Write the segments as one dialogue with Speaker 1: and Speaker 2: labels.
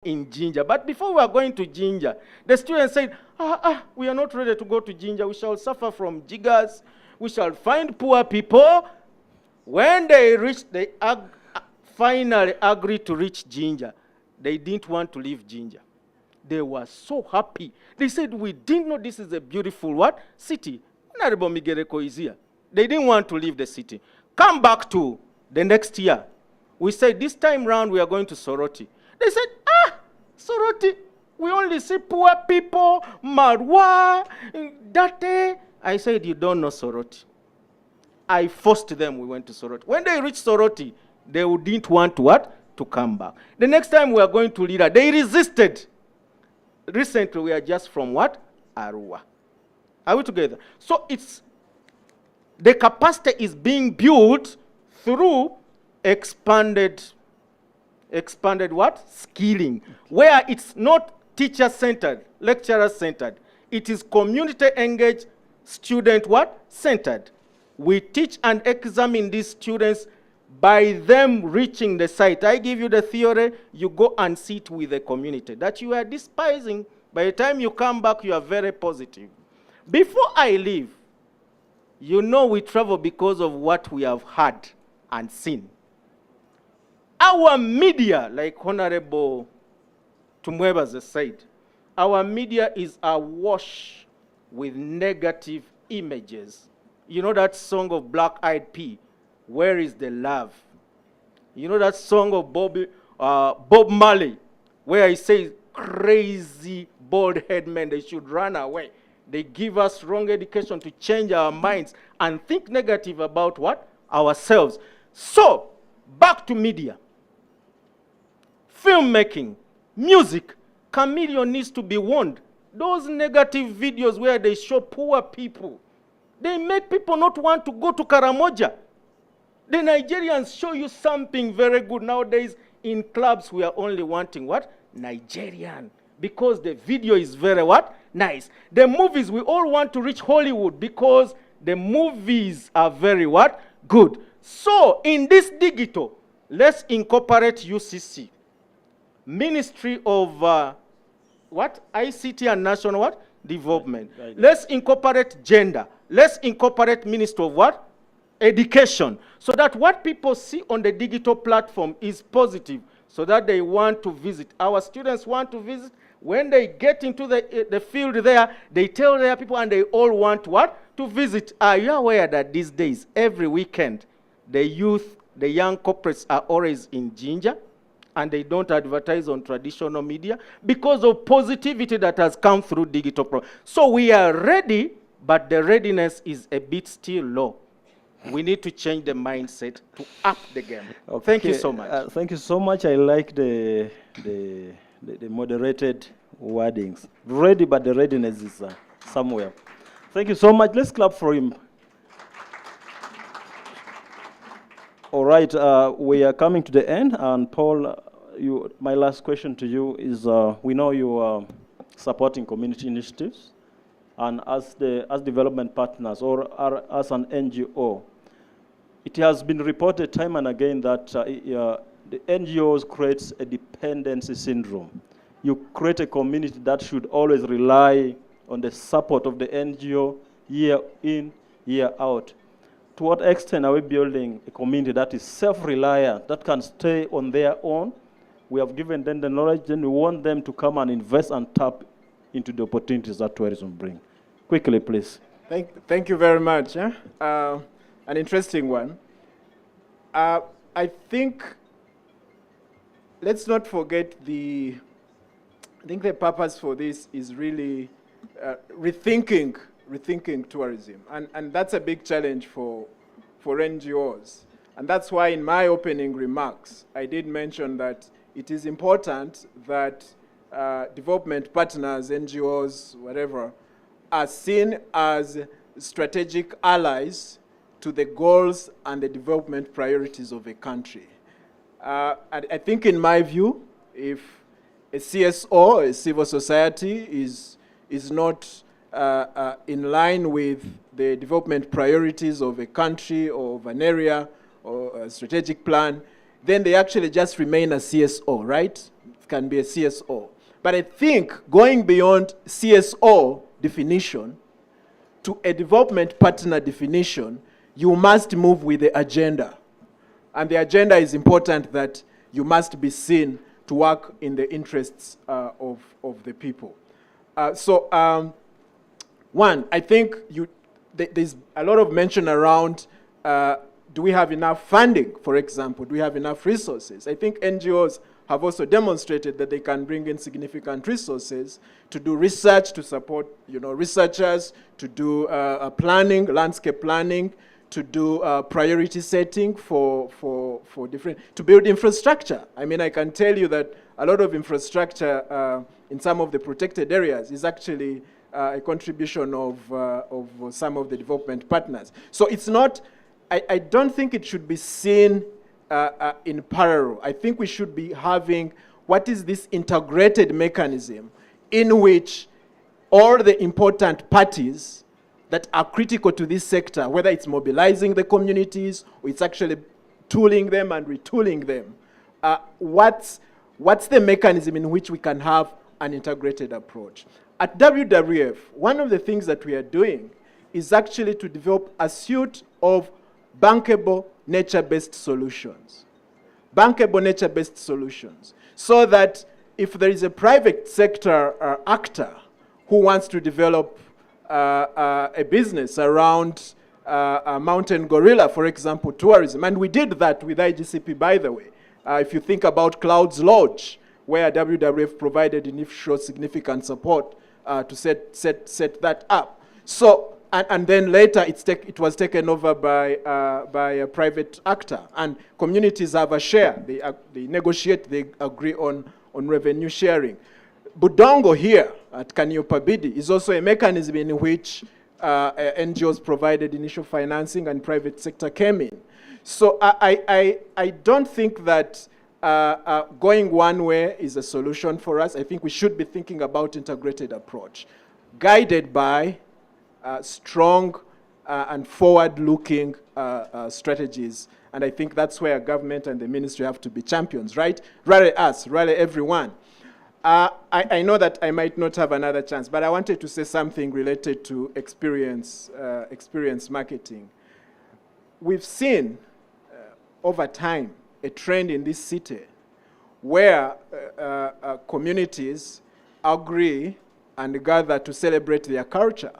Speaker 1: in Jinja. But before we are going to Jinja, the students said, we are not ready to go to Jinja. We shall suffer from jiggers. We shall find poor people. When they reached, they finally agreed to reach Jinja. They didn't want to leave Jinja. They were so happy. They said, we didn't know this is a beautiful what? City. Honorable Migereko is here. They didn't want to leave the city. Come back to the next year. We said, this time round we are going to Soroti. They said, Soroti, we only see poor people, Marwa, Date. I said, you don't know Soroti. I forced them, we went to Soroti. When they reached Soroti, they didn't want to what? To come back. The next time we are going to Lira, they resisted. Recently, we are just from what? Arua. Are we together? So the capacity is being built through expanded what? Skilling. Where it's not teacher-centered, lecturer-centered. It is community-engaged, student what? Centered. We teach and examine these students by them reaching the site. I give you the theory, you go and sit with the community that you are despising. By the time you come back, you are very positive. Before I leave, you know we travel because of what we have heard and seen. Our media, like Honorable Tumwebaze said, our media is awash with negative images. You know that song of Black Eyed Peas, Where is the Love? You know that song of Bob Marley, where he says, crazy bald-headed men, they should run away. They give us wrong education to change our minds and think negative about what? Ourselves. So, back to media. Filmmaking, music, Chameleon needs to be warned. Those negative videos where they show poor people, they make people not want to go to Karamoja. The Nigerians show you something very good. Nowadays, in clubs, we are only wanting what? Nigerian. Because the video is very what? Nice. The movies, we all want to reach Hollywood because the movies are very what? Good. So, in this digital, let's incorporate UCC. Ministry of what? ICT and National what? Development. Right. Let's incorporate gender. Let's incorporate Ministry of what? Education. So that what people see on the digital platform is positive. So that they want to visit. Our students want to visit. When they get into the field there, they tell their people and they all want what? To visit. Are you aware that these days, every weekend, the youth, the young corporates are always in Jinja? And they don't advertise on traditional media because of positivity that has come through digital. So we are ready, but the readiness is a bit still low. We need to change the mindset to up the game. Okay. Thank you so much.
Speaker 2: Thank you so much. I like the moderated wordings. Ready, but the readiness is somewhere. Thank you so much. Let's clap for him. All right, we are coming to the end, and Paul, my last question to you is: we know you are supporting community initiatives, and as development partners or as an NGO, it has been reported time and again that the NGOs creates a dependency syndrome. You create a community that should always rely on the support of the NGO year in, year out. To what extent are we building a community that is self-reliant, that can stay on their own? We have given them the knowledge, and we want them to come and invest and tap into the opportunities that tourism brings. Quickly, please.
Speaker 3: Thank you very much. An interesting one. I think, let's not forget I think the purpose for this is really rethinking tourism. And that's a big challenge for NGOs. And that's why in my opening remarks, I did mention that it is important that development partners, NGOs, whatever, are seen as strategic allies to the goals and the development priorities of a country. I think in my view, if a CSO, a civil society, is not in line with the development priorities of a country or of an area or a strategic plan, then they actually just remain a CSO, right? can be a CSO. But I think going beyond CSO definition to a development partner definition, you must move with the agenda. And the agenda is important, that you must be seen to work in the interests of the people. One, I think there's a lot of mention around, do we have enough funding, for example? Do we have enough resources? I think NGOs have also demonstrated that they can bring in significant resources to do research, to support researchers, to do planning, landscape planning, to do priority setting for different, to build infrastructure. I mean, I can tell you that a lot of infrastructure in some of the protected areas is actually a contribution of some of the development partners. So it's not, I don't think it should be seen in parallel. I think we should be having, what is this integrated mechanism in which all the important parties that are critical to this sector, whether it's mobilizing the communities or it's actually tooling them and retooling them, what's the mechanism in which we can have an integrated approach? At WWF, one of the things that we are doing is actually to develop a suite of bankable nature-based solutions. Bankable nature-based solutions. So that if there is a private sector actor who wants to develop a business around a mountain gorilla, for example, tourism, and we did that with IGCP, by the way. If you think about Clouds Lodge, where WWF provided initial significant support to set that up. So, and then later it was taken over by a private actor, and communities have a share. They negotiate, they agree on revenue sharing. Budongo here at Kaniopabidi is also a mechanism in which NGOs provided initial financing and private sector came in. So I don't think that going one way is a solution for us. I think we should be thinking about integrated approach, guided by strong and forward-looking strategies. And I think that's where government and the ministry have to be champions, right? Rally us, rally everyone. I know that I might not have another chance, but I wanted to say something related to experience marketing. We've seen over time a trend in this city where communities agree and gather to celebrate their culture.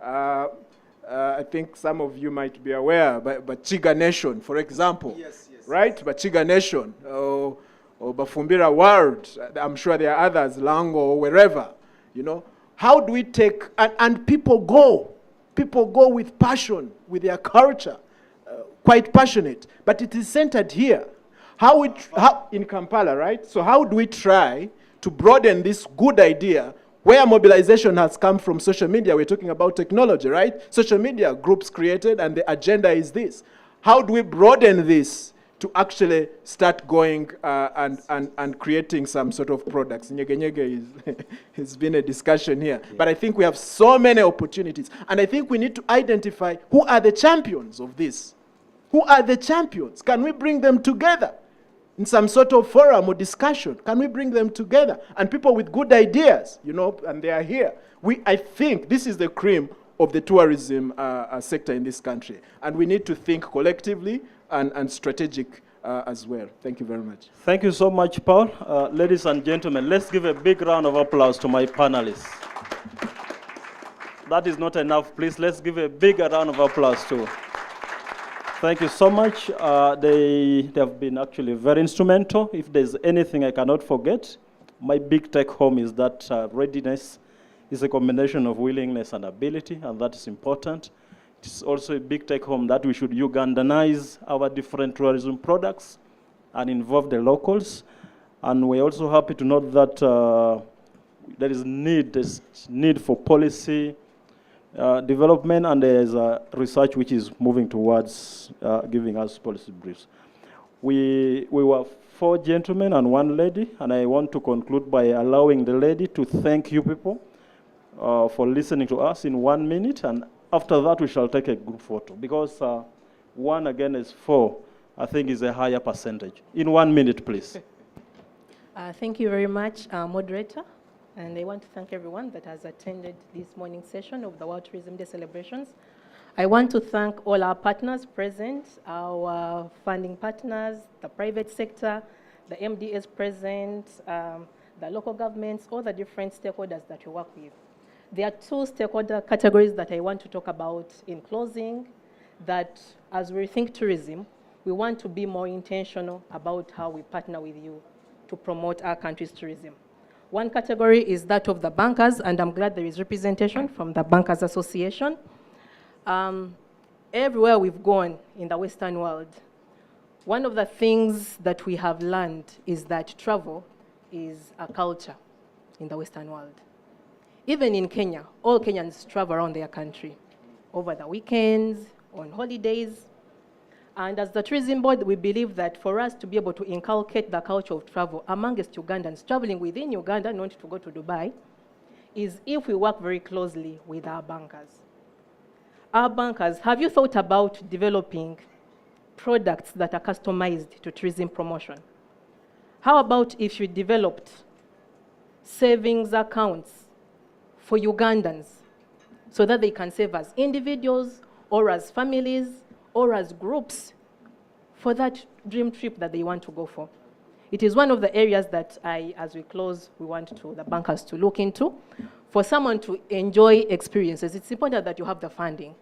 Speaker 3: I think some of you might be aware, but Chiga Nation, for example, yes. Right? But Chiga Nation, or Bafumbira World, I'm sure there are others, Lango, or wherever, How do we take, and people go with passion, with their culture, quite passionate, but it is centered here. How in Kampala, right? So how do we try to broaden this good idea where mobilization has come from social media? We're talking about technology, right? Social media groups created, and the agenda is this. How do we broaden this to actually start going and creating some sort of products? Nyege Nyege has been a discussion here. Yeah. But I think we have so many opportunities. And I think we need to identify who are the champions of this. Who are the champions? Can we bring them together in some sort of forum or discussion? Can we bring them together? And people with good ideas, and they are here. I think this is the cream of the tourism sector in this country. And we need to think collectively and strategic as well. Thank you very much.
Speaker 2: Thank you so much, Paul. Ladies and gentlemen, let's give a big round of applause to my panelists. That is not enough, please. Let's give a bigger round of applause too. Thank you so much. They have been actually very instrumental. If there's anything I cannot forget, my big take home is that readiness is a combination of willingness and ability, and that is important. It's also a big take home that we should Ugandanize our different tourism products and involve the locals. And we're also happy to note that there's need for policy development, and there's research which is moving towards giving us policy briefs. We were 4 gentlemen and 1 lady, and I want to conclude by allowing the lady to thank you people for listening to us in 1 minute, and after that we shall take a group photo, because 1 again is 4, I think is a higher percentage. In 1 minute, please.
Speaker 4: Thank you very much, moderator. And I want to thank everyone that has attended this morning session of the World Tourism Day celebrations. I want to thank all our partners present, our funding partners, the private sector, the MDS present, the local governments, all the different stakeholders that we work with. There are two stakeholder categories that I want to talk about in closing, that as we rethink tourism, we want to be more intentional about how we partner with you to promote our country's tourism. One category is that of the bankers, and I'm glad there is representation from the Bankers Association. Everywhere we've gone in the Western world, one of the things that we have learned is that travel is a culture in the Western world. Even in Kenya, all Kenyans travel around their country over the weekends, on holidays. And as the tourism board, we believe that for us to be able to inculcate the culture of travel amongst Ugandans traveling within Uganda, not to go to Dubai, is if we work very closely with our bankers. Our bankers, have you thought about developing products that are customized to tourism promotion? How about if you developed savings accounts for Ugandans so that they can save as individuals or as families or as groups for that dream trip that they want to go for? It is one of the areas that as we close, we want the bankers to look into. For someone to enjoy experiences, it's important that you have the funding.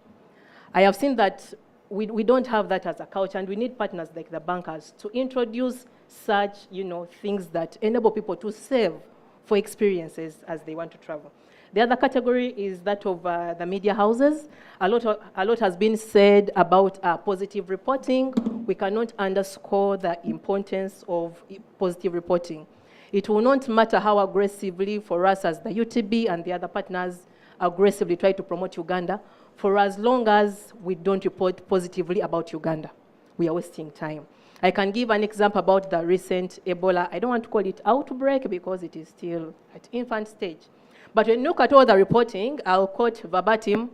Speaker 4: I have seen that we don't have that as a culture, and we need partners like the bankers to introduce such things that enable people to save for experiences as they want to travel. The other category is that of the media houses. A lot has been said about positive reporting. We cannot underscore the importance of positive reporting. It will not matter how aggressively for us as the UTB and the other partners aggressively try to promote Uganda, for as long as we don't report positively about Uganda. We are wasting time. I can give an example about the recent Ebola. I don't want to call it outbreak because it is still at infant stage. But when you look at all the reporting, I'll quote verbatim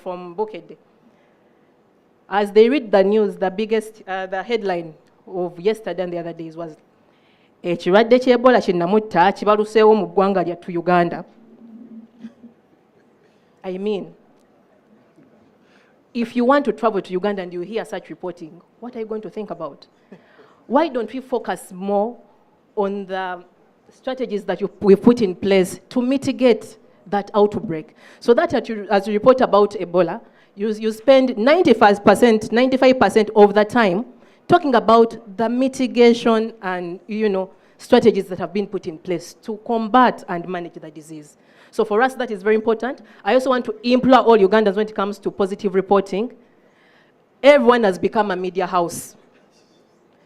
Speaker 4: from Bukede. As they read the news, the headline of yesterday and the other days was, ekirwadde ky'Ebola kinnamutta kibaluseewo mu ggwanga lyattu Uganda. I mean, if you want to travel to Uganda and you hear such reporting, what are you going to think about? Why don't we focus more on the strategies that we put in place to mitigate that outbreak? So that as you report about Ebola, you spend 95% of the time talking about the mitigation and strategies that have been put in place to combat and manage the disease. So for us, that is very important. I also want to implore all Ugandans when it comes to positive reporting. Everyone has become a media house.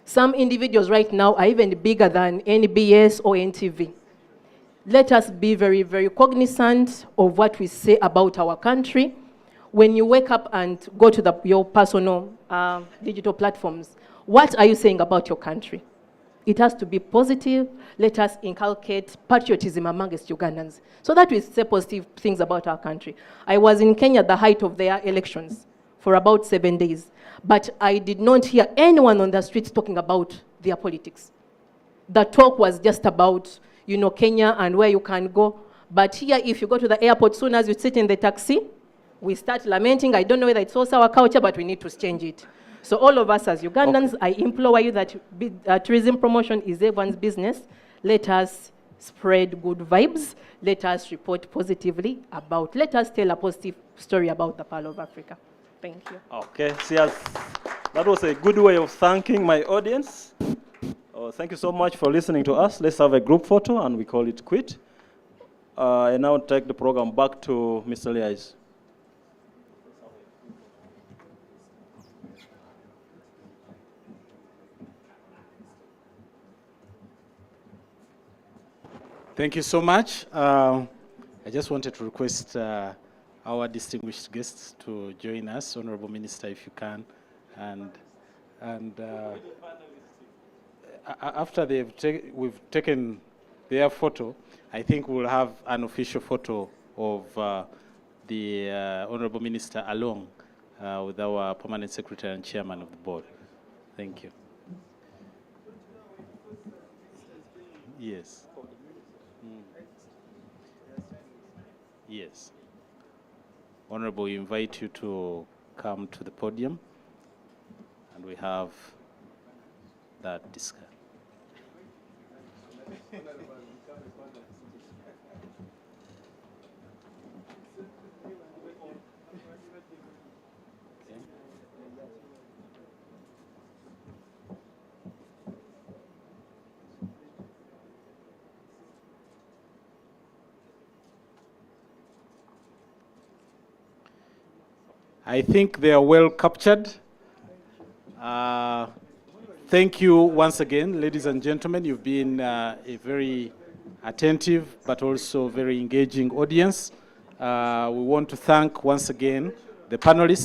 Speaker 4: Some individuals right now are even bigger than NBS or NTV. Let us be very, very cognizant of what we say about our country. When you wake up and go to your personal digital platforms, what are you saying about your country? It has to be positive. Let us inculcate patriotism amongst Ugandans so that we say positive things about our country. I was in Kenya at the height of their elections for about 7 days, but I did not hear anyone on the streets talking about their politics. The talk was just about, Kenya and where you can go. But here, if you go to the airport, soon as you sit in the taxi, we start lamenting. I don't know whether it's also our culture, but we need to change it. So all of us as Ugandans, I implore you that tourism promotion is everyone's business. Let us spread good vibes. Let us report positively let us tell a positive story about the Pearl of Africa. Thank you.
Speaker 2: Okay, that was a good way of thanking my audience. Thank you so much for listening to us. Let's have a group photo and we call it quit. I now take the program back to Mr. Liais.
Speaker 5: Thank you so much. I just wanted to request our distinguished guests to join us, Honorable Minister, if you can. And after we've taken their photo, I think we'll have an official photo of the Honorable Minister along with our Permanent Secretary and Chairman of the Board. Thank you. Yes. Yes. Honorable, we invite you to come to the podium, and we have that discussion. I think they are well captured. Thank you once again, ladies and gentlemen. You've been a very attentive but also very engaging audience. We want to thank once again the panelists.